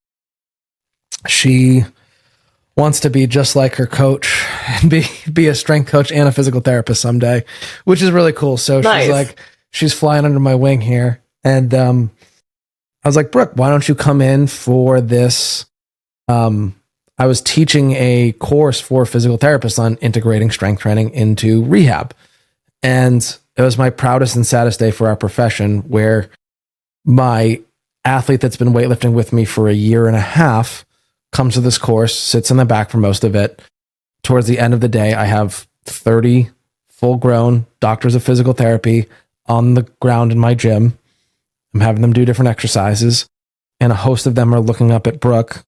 [SPEAKER 1] she wants to be just like her coach and be a strength coach and a physical therapist someday, which is really cool. So nice. She's flying under my wing here. And I was like, Brooke, why don't you come in for this? I was teaching a course for physical therapists on integrating strength training into rehab. And it was my proudest and saddest day for our profession, where my athlete that's been weightlifting with me for a year and a half comes to this course, sits in the back for most of it. Towards the end of the day, I have 30 full-grown doctors of physical therapy on the ground in my gym. I'm having them do different exercises, and a host of them are looking up at Brooke,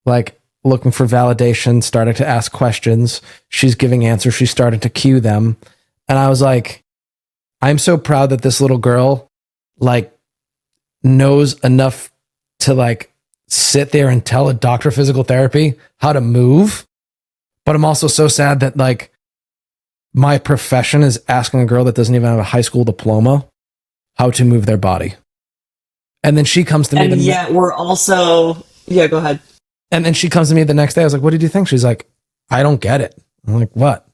[SPEAKER 1] like looking for validation, starting to ask questions. She's giving answers. She's starting to cue them. And I was like, I'm so proud that this little girl, like, knows enough to like sit there and tell a doctor of physical therapy how to move. But I'm also so sad that like my profession is asking a girl that doesn't even have a high school diploma how to move their body. And then she comes to me.
[SPEAKER 2] And yet we're also, yeah, go ahead.
[SPEAKER 1] And then she comes to me the next day. I was like, what did you think? She's like, I don't get it. I'm like, what?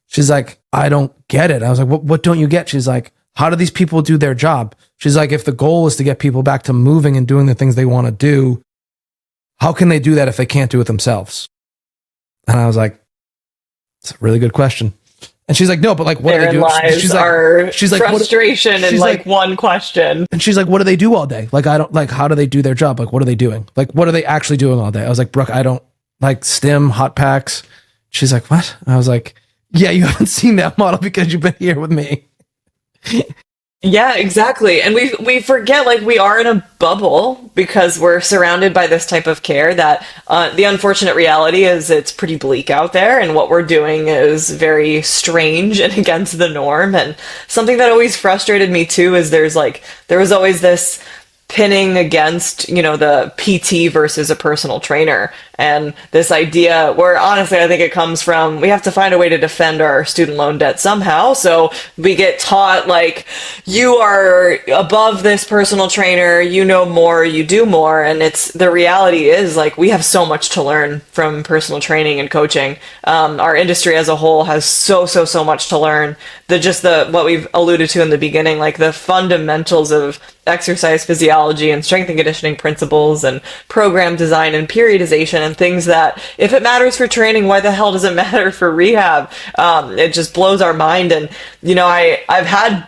[SPEAKER 1] She's like, I don't get it. I was like, what don't you get? She's like, how do these people do their job? She's like, if the goal is to get people back to moving and doing the things they want to do, how can they do that if they can't do it themselves? And I was like, it's a really good question. And she's like, no, but like, what do they do?
[SPEAKER 2] She's like, frustration and like one question.
[SPEAKER 1] And she's like, what do they do all day? Like, I don't like, how do they do their job? Like, what are they doing? Like, what are they actually doing all day? I was like, Brooke, I don't like stim, hot packs. She's like, what? I was like, yeah, you haven't seen that model because you've been here with me.
[SPEAKER 2] Yeah, exactly. And we forget, like, we are in a bubble because we're surrounded by this type of care that the unfortunate reality is it's pretty bleak out there, and what we're doing is very strange and against the norm. And something that always frustrated me too is there was always this pinning against, you know, the PT versus a personal trainer. And this idea where honestly, I think it comes from, we have to find a way to defend our student loan debt somehow. So we get taught like, you are above this personal trainer, you know more, you do more. And it's, the reality is like, we have so much to learn from personal training and coaching. Our industry as a whole has so much to learn. What we've alluded to in the beginning, like the fundamentals of exercise physiology and strength and conditioning principles and program design and periodization and things that, if it matters for training, why the hell does it matter for rehab? It just blows our mind. And, you know, I've had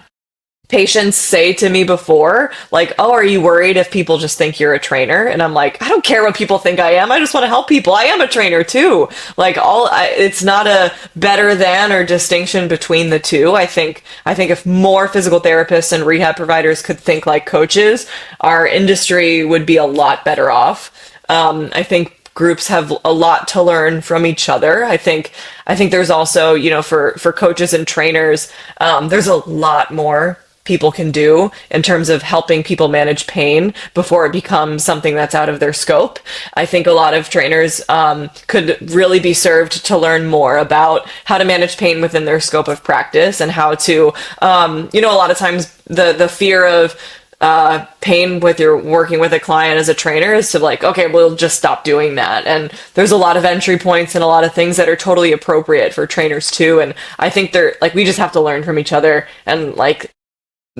[SPEAKER 2] patients say to me before, like, oh, are you worried if people just think you're a trainer? And I'm like, I don't care what people think I am. I just want to help people. I am a trainer too. Like it's not a better than or distinction between the two. I think if more physical therapists and rehab providers could think like coaches, our industry would be a lot better off. I think groups have a lot to learn from each other. I think there's also, you know, for coaches and trainers, there's a lot more people can do in terms of helping people manage pain before it becomes something that's out of their scope. I think a lot of trainers could really be served to learn more about how to manage pain within their scope of practice and how to, you know, a lot of times the fear of pain with your working with a client as a trainer is to like, okay, we'll just stop doing that. And there's a lot of entry points and a lot of things that are totally appropriate for trainers too. And I think they're like, we just have to learn from each other. And like,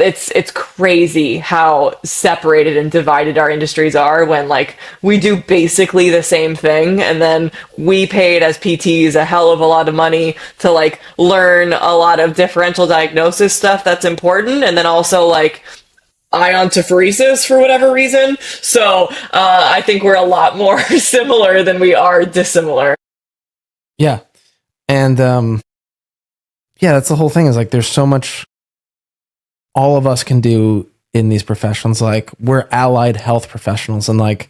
[SPEAKER 2] it's crazy how separated and divided our industries are when like we do basically the same thing, and then we paid as PTs a hell of a lot of money to like learn a lot of differential diagnosis stuff that's important, and then also like iontophoresis for whatever reason. So I think we're a lot more similar than we are dissimilar.
[SPEAKER 1] Yeah. And yeah, that's the whole thing, is like there's so much all of us can do in these professions. Like we're allied health professionals. And like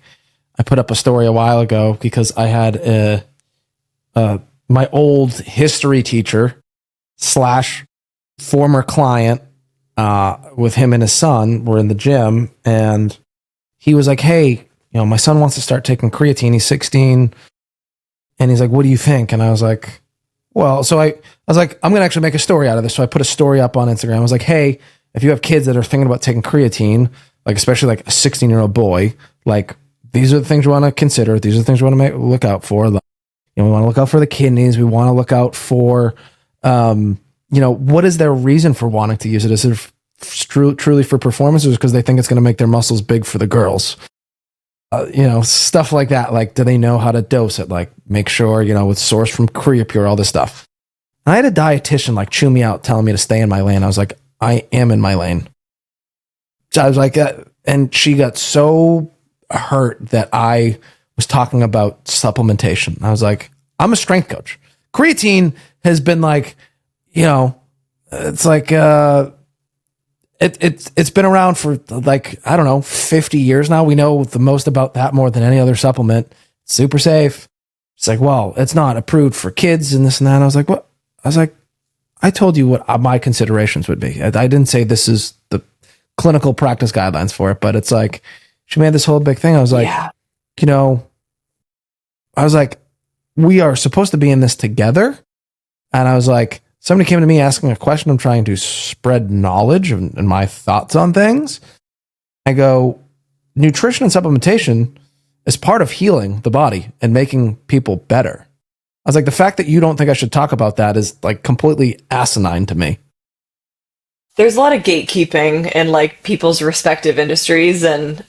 [SPEAKER 1] I put up a story a while ago because I had my old history teacher slash former client, with him and his son were in the gym, and he was like, hey, you know, my son wants to start taking creatine. He's 16. And he's like, what do you think? And I was like, well, so I was like, I'm going to actually make a story out of this. So I put a story up on Instagram. I was like, hey, if you have kids that are thinking about taking creatine, like especially like a 16-year-old boy, like these are the things you want to consider. These are the things you want to look out for. Like, you know, we want to look out for the kidneys. We want to look out for, you know, what is their reason for wanting to use it? Is it truly for performance, or because they think it's going to make their muscles big for the girls? You know, stuff like that. Like, do they know how to dose it? Like, make sure, you know, it's sourced from Creapure, all this stuff. I had a dietitian like chew me out, telling me to stay in my lane. I was like, I am in my lane. So I was like, and she got so hurt that I was talking about supplementation. I was like, I'm a strength coach. Creatine has been like, you know, it's like, it's been around for like, I don't know, 50 years now. We know the most about that more than any other supplement. It's super safe. It's like, well, it's not approved for kids and this and that. And I was like, what? I was like, I told you what my considerations would be. I didn't say this is the clinical practice guidelines for it, but it's like, she made this whole big thing. I was like, yeah. You know, I was like, we are supposed to be in this together. And I was like, somebody came to me asking a question. I'm trying to spread knowledge and my thoughts on things. I go, nutrition and supplementation is part of healing the body and making people better. I was like, the fact that you don't think I should talk about that is like completely asinine to me.
[SPEAKER 2] There's a lot of gatekeeping in like people's respective industries, and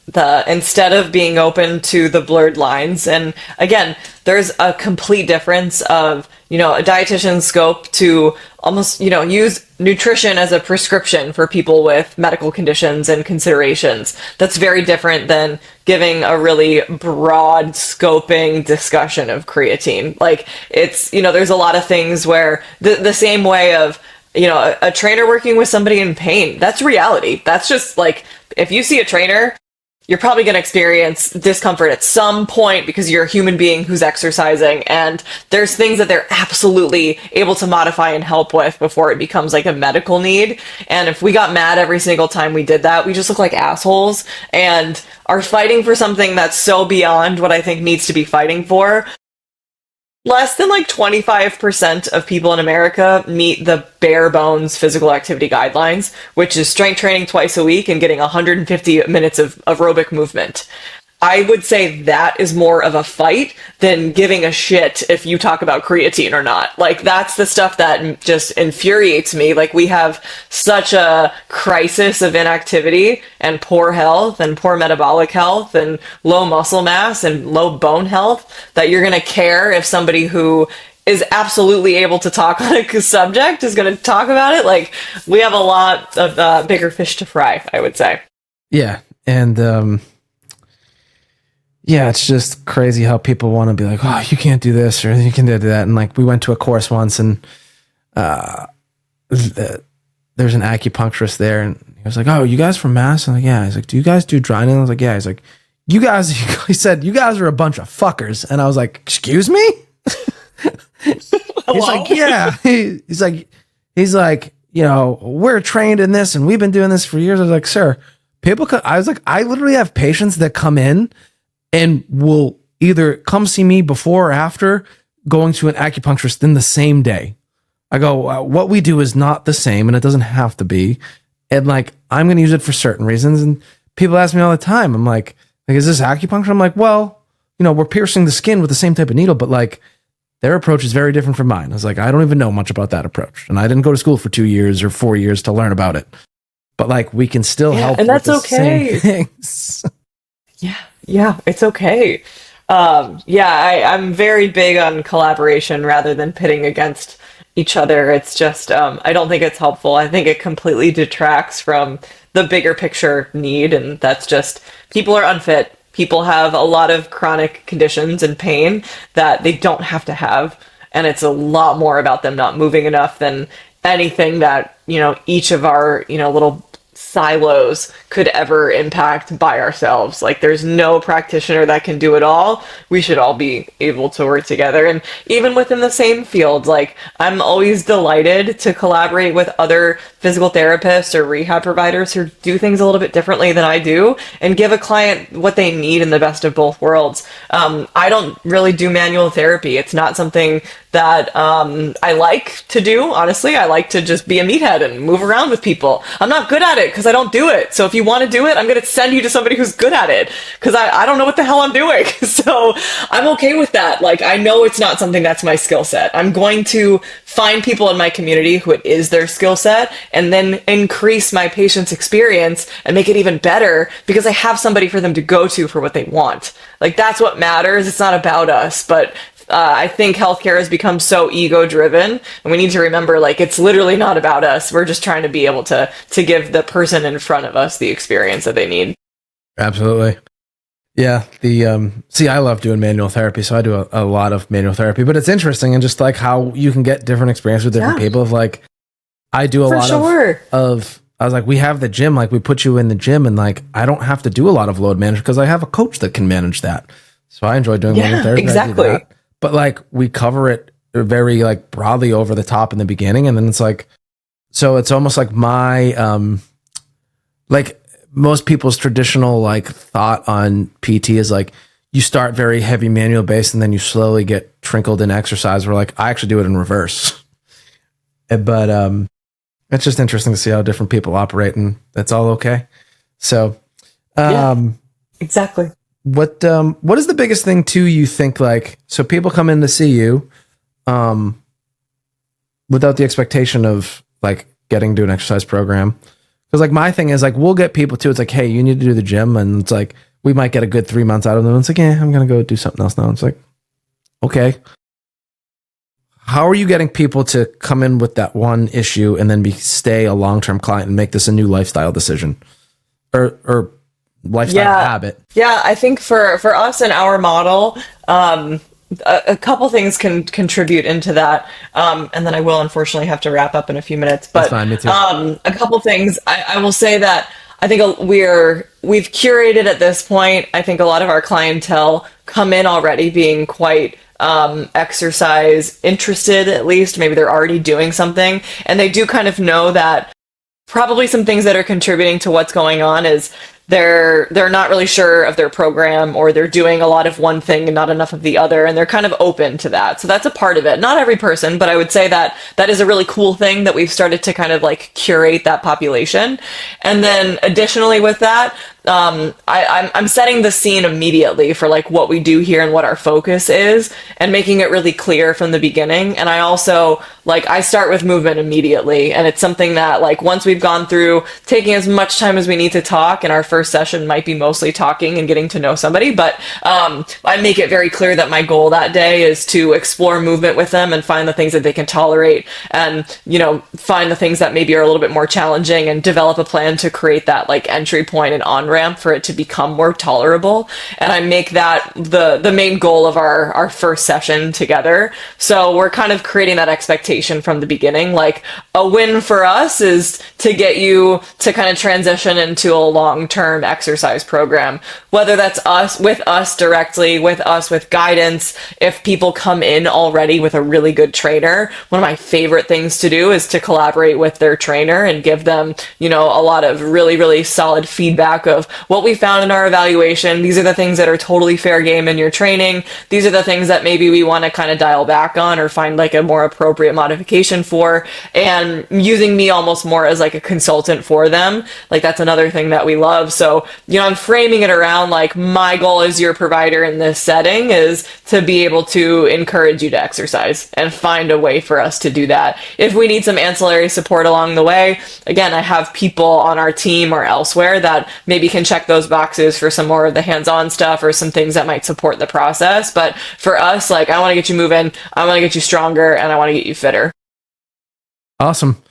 [SPEAKER 2] instead of being open to the blurred lines. And again, there's a complete difference of, you know, a dietitian's scope to almost, you know, use nutrition as a prescription for people with medical conditions and considerations. That's very different than giving a really broad scoping discussion of creatine. Like it's, you know, there's a lot of things where the same way of, you know, a trainer working with somebody in pain, that's reality. That's just like, if you see a trainer, you're probably going to experience discomfort at some point because you're a human being who's exercising, and there's things that they're absolutely able to modify and help with before it becomes like a medical need. And if we got mad every single time we did that, we just look like assholes and are fighting for something that's so beyond what I think needs to be fighting for. Less than like 25% of people in America meet the bare bones physical activity guidelines, which is strength training twice a week and getting 150 minutes of aerobic movement. I would say that is more of a fight than giving a shit if you talk about creatine or not. Like, that's the stuff that just infuriates me. Like, we have such a crisis of inactivity and poor health and poor metabolic health and low muscle mass and low bone health that you're going to care if somebody who is absolutely able to talk on a subject is going to talk about it. Like, we have a lot of bigger fish to fry, I would say.
[SPEAKER 1] Yeah. And, yeah, it's just crazy how people want to be like, oh, you can't do this or you can do that. And like, we went to a course once, and there's an acupuncturist there, and he was like, oh, you guys from Mass? I'm like, yeah. He's like, do you guys do dry needling? I was like, yeah. He's like, you guys, he said, you guys are a bunch of fuckers. And I was like, excuse me? He's like, yeah. He's like, you know, we're trained in this and we've been doing this for years. I was like, sir, I was like, I literally have patients that come in and will either come see me before or after going to an acupuncturist in the same day. I go, what we do is not the same, and it doesn't have to be. And like, I'm going to use it for certain reasons. And people ask me all the time, I'm like, is this acupuncture? I'm like, well, you know, we're piercing the skin with the same type of needle, but like, their approach is very different from mine. I was like, I don't even know much about that approach. And I didn't go to school for 2 years or 4 years to learn about it. but like we can still help
[SPEAKER 2] and
[SPEAKER 1] with
[SPEAKER 2] that's
[SPEAKER 1] the
[SPEAKER 2] okay.
[SPEAKER 1] same things.
[SPEAKER 2] Yeah, it's okay. I'm very big on collaboration rather than pitting against each other. It's just, I don't think it's helpful. I think it completely detracts from the bigger picture need, and that's just people are unfit. People have a lot of chronic conditions and pain that they don't have to have, and it's a lot more about them not moving enough than anything that, each of our, little silos could ever impact by ourselves. Like there's no practitioner that can do it all. We should all be able to work together. And even within the same field, like I'm always delighted to collaborate with other physical therapists or rehab providers who do things a little bit differently than I do and give a client what they need in the best of both worlds. I don't really do manual therapy. It's not something that I like to do. Honestly, I like to just be a meathead and move around with people. I'm not good at it because I don't do it. So if you want to do it, I'm going to send you to somebody who's good at it because I don't know what the hell I'm doing. So I'm okay with that. Like, I know it's not something that's my skill set. I'm going to find people in my community who it is their skill set and then increase my patient's experience and make it even better because I have somebody for them to go to for what they want. Like, that's what matters. It's not about us, but I think healthcare has become so ego driven, and we need to remember, like, it's literally not about us. We're just trying to be able to give the person in front of us the experience that they need.
[SPEAKER 1] Absolutely. Yeah. I love doing manual therapy, so I do a lot of manual therapy, but it's interesting and just like how you can get different experience with different people. Of like, I do a lot of I was like, we have the gym, like we put you in the gym and like, I don't have to do a lot of load management because I have a coach that can manage that. So I enjoy doing manual therapy.
[SPEAKER 2] Exactly.
[SPEAKER 1] But like we cover it very like broadly over the top in the beginning. And then it's like, so it's almost like my, like most people's traditional like thought on PT is like, you start very heavy manual based and then you slowly get trickled in exercise. Where like, I actually do it in reverse. But it's just interesting to see how different people operate, and that's all okay. So,
[SPEAKER 2] exactly.
[SPEAKER 1] What is the biggest thing too you think, like, so people come in to see you without the expectation of like getting to an exercise program? Because like my thing is like, we'll get people too. It's like, hey, you need to do the gym, and it's like we might get a good 3 months out of them. It's like, yeah, I'm gonna go do something else now. It's like, okay. How are you getting people to come in with that one issue and then stay a long-term client and make this a new lifestyle decision or lifestyle habit?
[SPEAKER 2] Yeah, I think for us in our model, a couple things can contribute into that, and then I will unfortunately have to wrap up in a few minutes. But
[SPEAKER 1] That's fine, me too.
[SPEAKER 2] A couple things I will say that I think we've curated at this point. I think a lot of our clientele come in already being quite exercise interested, at least. Maybe they're already doing something, and they do kind of know that probably some things that are contributing to what's going on is they're not really sure of their program, or they're doing a lot of one thing and not enough of the other, and they're kind of open to that. So that's a part of it. Not every person, but I would say that that is a really cool thing that we've started to kind of like curate that population. And then additionally with that, I'm setting the scene immediately for like what we do here and what our focus is, and making it really clear from the beginning. And I also I start with movement immediately, and it's something that like once we've gone through taking as much time as we need to talk, and our first session might be mostly talking and getting to know somebody, but I make it very clear that my goal that day is to explore movement with them and find the things that they can tolerate, and find the things that maybe are a little bit more challenging, and develop a plan to create that like entry point and on ramp for it to become more tolerable. And I make that the main goal of our first session together. So we're kind of creating that expectation from the beginning. Like, a win for us is to get you to kind of transition into a long-term exercise program, whether that's us directly, with us with guidance. If people come in already with a really good trainer, one of my favorite things to do is to collaborate with their trainer and give them a lot of really, really solid feedback of of what we found in our evaluation. These are the things that are totally fair game in your training. These are the things that maybe we want to kind of dial back on or find like a more appropriate modification for, and using me almost more as like a consultant for them. Like that's another thing that we love. So, I'm framing it around like my goal as your provider in this setting is to be able to encourage you to exercise and find a way for us to do that. If we need some ancillary support along the way, again, I have people on our team or elsewhere that maybe can check those boxes for some more of the hands-on stuff or some things that might support the process. But for us, like, I want to get you moving, I want to get you stronger, and I want to get you fitter.
[SPEAKER 1] Awesome.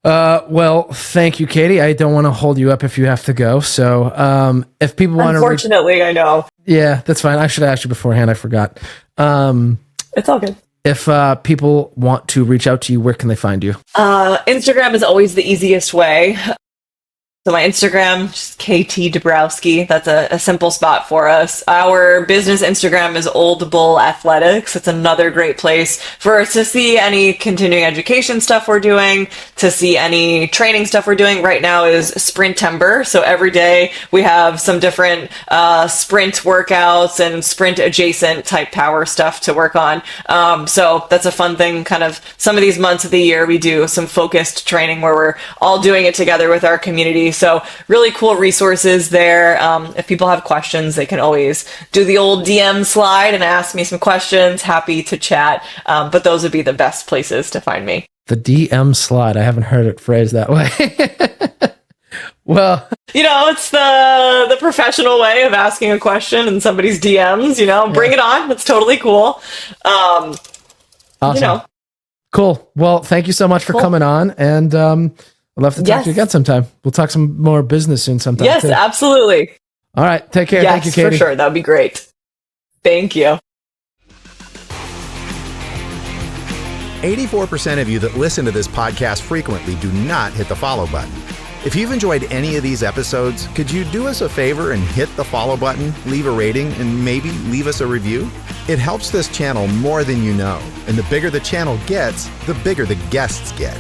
[SPEAKER 1] Well, thank you, Katie. I don't want to hold you up if you have to go. So, if people want to,
[SPEAKER 2] unfortunately, I know.
[SPEAKER 1] Yeah, that's fine. I should have asked you beforehand. I forgot.
[SPEAKER 2] It's all good.
[SPEAKER 1] If people want to reach out to you, where can they find you?
[SPEAKER 2] Instagram is always the easiest way. So my Instagram, just Katie Dabrowski. That's a simple spot for us. Our business Instagram is Old Bull Athletics. It's another great place for us to see any continuing education stuff we're doing, to see any training stuff we're doing. Right now is Sprintember. So every day we have some different sprint workouts and sprint adjacent type power stuff to work on. So that's a fun thing. Kind of some of these months of the year, we do some focused training where we're all doing it together with our community. So really cool resources there. If people have questions, they can always do the old DM slide and ask me some questions. Happy to chat. But those would be the best places to find me.
[SPEAKER 1] The DM slide. I haven't heard it phrased that way. Well,
[SPEAKER 2] it's the professional way of asking a question in somebody's DMs, bring it on. It's totally cool.
[SPEAKER 1] Awesome. Cool. Well, thank you so much for coming on, and I'd love to talk to you again sometime. We'll talk some more business soon sometime.
[SPEAKER 2] Yes, too. Absolutely.
[SPEAKER 1] All right. Take care.
[SPEAKER 2] Yes,
[SPEAKER 1] thank you, Katie.
[SPEAKER 2] For sure. That would be great. Thank you.
[SPEAKER 3] 84% of you that listen to this podcast frequently do not hit the follow button. If you've enjoyed any of these episodes, could you do us a favor and hit the follow button, leave a rating, and maybe leave us a review? It helps this channel more than you know. And the bigger the channel gets, the bigger the guests get.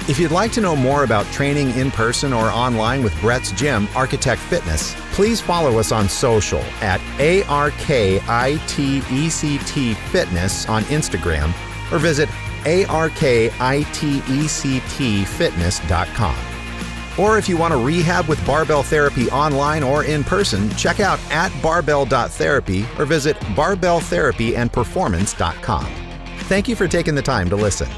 [SPEAKER 3] If you'd like to know more about training in person or online with Brett's Gym, Architect Fitness, please follow us on social at ARKITECT Fitness on Instagram or visit ARKITECTFitness.com. Or if you want to rehab with barbell therapy online or in person, check out @barbell.therapy or visit barbelltherapyandperformance.com. Thank you for taking the time to listen.